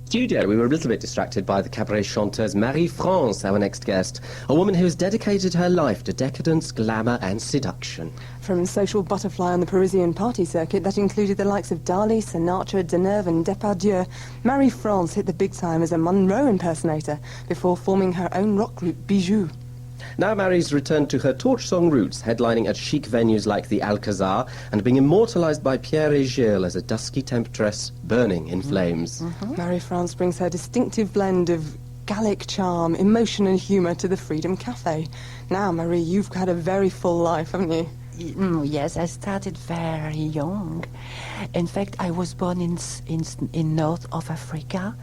studio, we were a little bit distracted by the cabaret chanteuse Marie-France, our next guest, a woman who has dedicated her life to decadence, glamour and seduction. From social butterfly on the Parisian party circuit that included the likes of Dali, Sinatra, Deneuve and Depardieu, Marie-France hit the big time as a Monroe impersonator before forming her own rock group, Bijou. Now Marie's returned to her torch song roots, headlining at chic venues like the Alcazar and being immortalised by Pierre et Gilles as a dusky temptress burning in flames. Marie-France brings her distinctive blend of Gallic charm, emotion and humour to the Freedom Cafe. Now, Marie, you've had a very full life, haven't you? Yes, I started very young. In fact, I was born in north of Africa,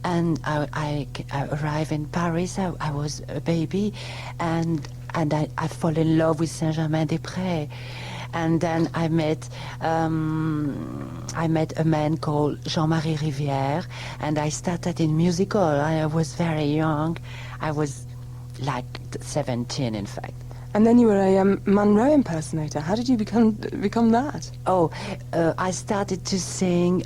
and I arrived in Paris. I was a baby, and I fall in love with Saint-Germain-des-Prés. And then I met a man called Jean-Marie Rivière, and I started in musical. I was very young. I was like 17, in fact. And then you were a Monroe impersonator. How did you become that? Oh, I started to sing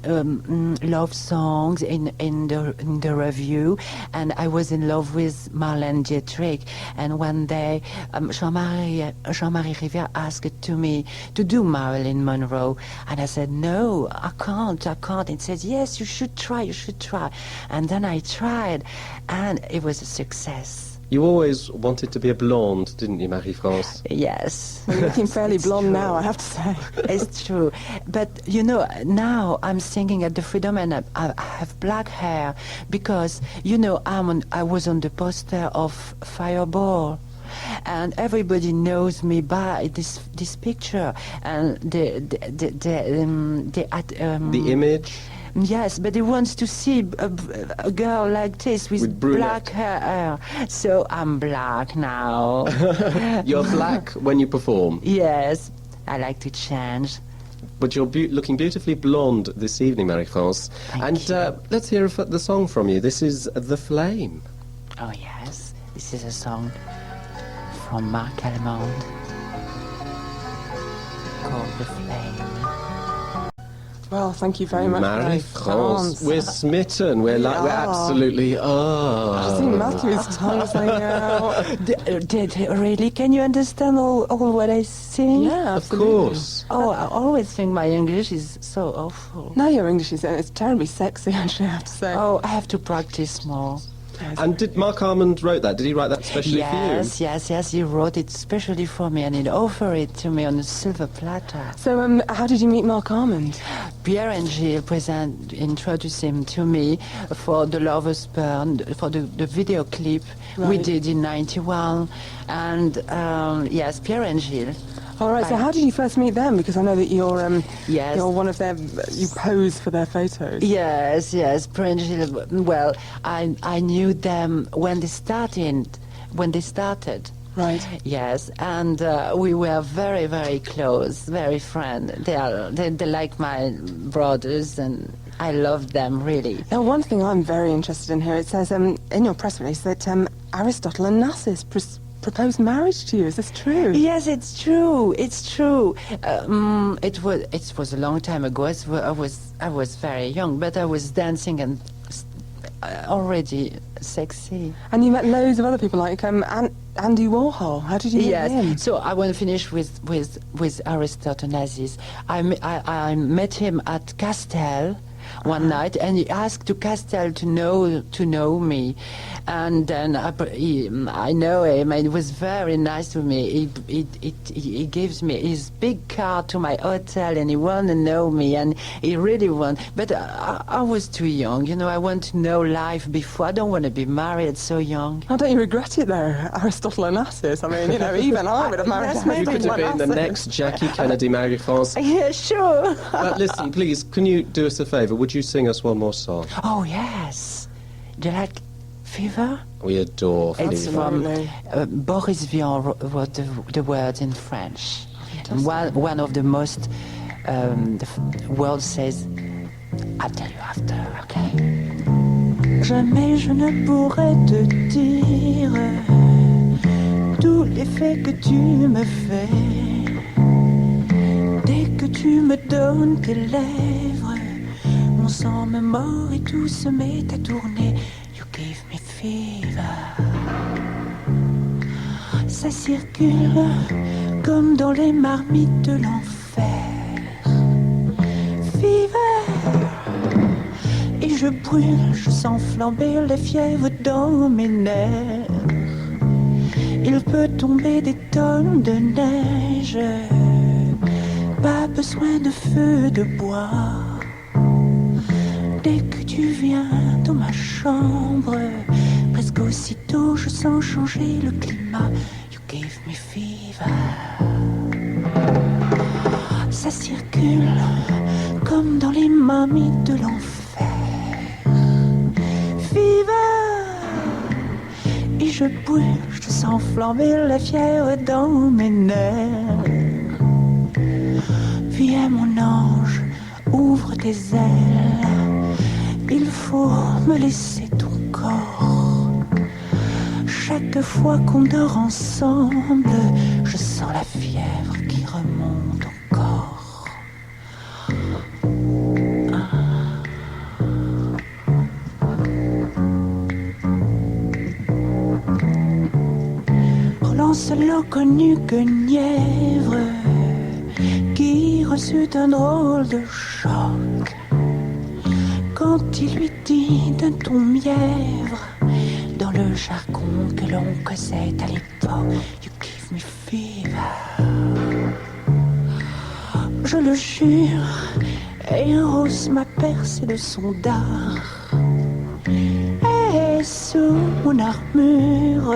love songs in the revue, and I was in love with Marlène Dietrich. And one day, Jean-Marie Rivière asked me to do Marilyn Monroe, and I said, "No, I can't." He said, "Yes, you should try. And then I tried, and it was a success. You always wanted to be a blonde, didn't you, Marie-France? Yes. You're looking fairly blonde now, I have to say. It's true. But, you know, now I'm singing at the Freedom and I have black hair because, you know, I was on the poster of Fireball. And everybody knows me by this picture and the image? Yes, but he wants to see a girl like this with black hair. So I'm black now. You're black when you perform? Yes, I like to change. But you're looking beautifully blonde this evening, Marie-France. Thank you. Let's hear the song from you. This is The Flame. Oh, yes. This is a song from Marc Allemande called The Flame. Well, thank you very much, Marie-France. We're smitten. We're absolutely. I think Matthew's tongue's hanging out. Really? Can you understand all what I sing? Yeah, of course. Oh, I always think my English is so awful. No, your English is it's terribly sexy, actually, I have to say. Oh, I have to practice more. Yes. And did Marc Allemande wrote that? Did he write that especially for you? Yes, he wrote it specially for me and he offered it to me on a silver platter. So, how did you meet Marc Allemande? Pierre and Gilles introduced him to me for The Lover's Burn, for the video clip we did in '91. And, yes, Pierre and Gilles. All right, so how did you first meet them? Because I know that you're one of their, you pose for their photos. Yes, well, I knew them when they started. Right. Yes, and we were very, very close, very friends. They like my brothers, and I love them, really. Now, one thing I'm very interested in here, it says in your press release that Aristotle and Narcissus proposed marriage to you. Is this true? Yes, it's true. It's true. It was a long time ago. I was very young, but I was dancing and already sexy. And you met loads of other people like Andy Warhol. How did you meet him? Yes. So I want to finish with Aristotle Narcissus. I met him at Castel one night, and he asked to Castel to know me, and then I know him, and it was very nice to me. He gives me his big car to my hotel, and he want to know me, and he really want. But I was too young, you know. I want to know life before. I don't want to be married so young. Oh, don't you regret it though, Aristotle and Narcissus? I mean, you know, even I would have married him. You could have been the next Jackie Kennedy, Marie-France. Yeah, sure. But listen, please, can you do us a favour? Would you sing us one more song? Oh, yes. Do you like Fever? We adore Fever. It's from Boris Vian wrote the words in French. And one of the most, the world says, I'll tell you after, okay? Jamais je ne pourrais te dire tous les faits que tu me fais. Dès que tu me donnes tes lèvres, mon sens me mort et tout se met à tourner. You give me fever. Ça circule comme dans les marmites de l'enfer. Fever. Et je brûle, je sens flamber les fièvres dans mes nerfs. Il peut tomber des tonnes de neige. Pas besoin de feu de bois. Dès que tu viens dans ma chambre, presque aussitôt je sens changer le climat. You give me fever. Ça circule comme dans les marmites de l'enfer. Fever. Et je brûle, je sens flamber la fièvre dans mes nerfs. Viens mon ange, ouvre tes ailes. Il faut me laisser ton corps. Chaque fois qu'on dort ensemble, je sens la fièvre qui remonte encore. Relance l'inconnu que Nièvre, qui reçut un drôle de choc quand il lui dit d'un ton mièvre, dans le jargon que l'on causait à l'époque. You give me fever. Je le jure, et un rose m'a percé de son dard. Et sous mon armure,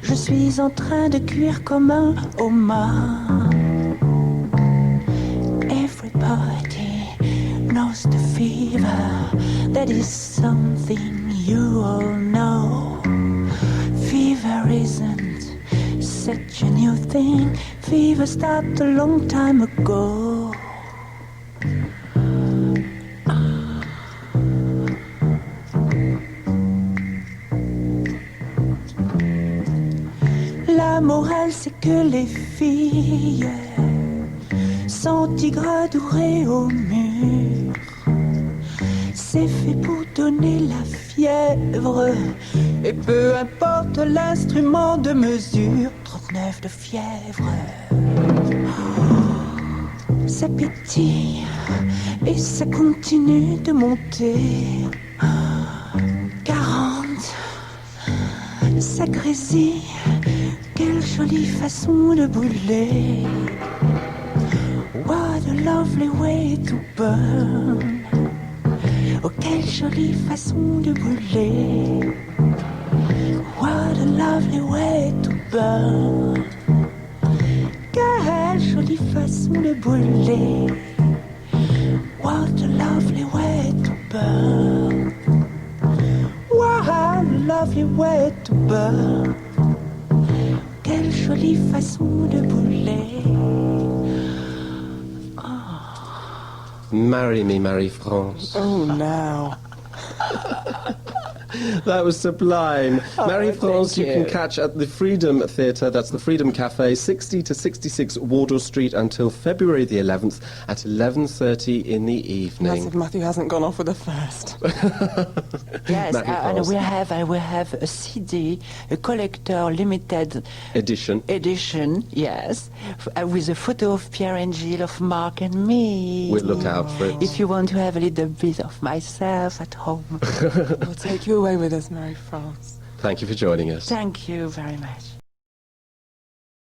je suis en train de cuire comme un homard. Everybody knows the fever. That is something you all know. Fever isn't such a new thing. Fever started a long time ago. La morale, c'est que les filles sont tigres dorés au mur. C'est fait pour donner la fièvre. Et peu importe l'instrument de mesure, 39 de fièvre. Ça pétille et ça continue de monter. 40, ça grésille. Quelle jolie façon de brûler. What a lovely way to burn. Oh, quelle jolie façon de brûler. What a lovely way to burn. Quelle jolie façon de brûler. What a lovely way to burn. What a lovely way to burn. Quelle jolie façon de brûler. Marry me, Marie-France. Oh, now. That was sublime. Oh, Marie-France, thank you can you. catch at the Freedom Theatre, that's the Freedom Cafe, 60 to 66 Wardour Street until February the 11th at 11:30 in the That's if evening. Matthew hasn't gone off with a first. Yes, and Marie-France. we have a CD, a collector limited Edition. edition, yes, with a photo of Pierre and Gilles, of Mark and me. We'll look out for it. If you want to have a little bit of myself at home. We'll take you away with us, Marie-France. Thank you for joining us. Thank you very much.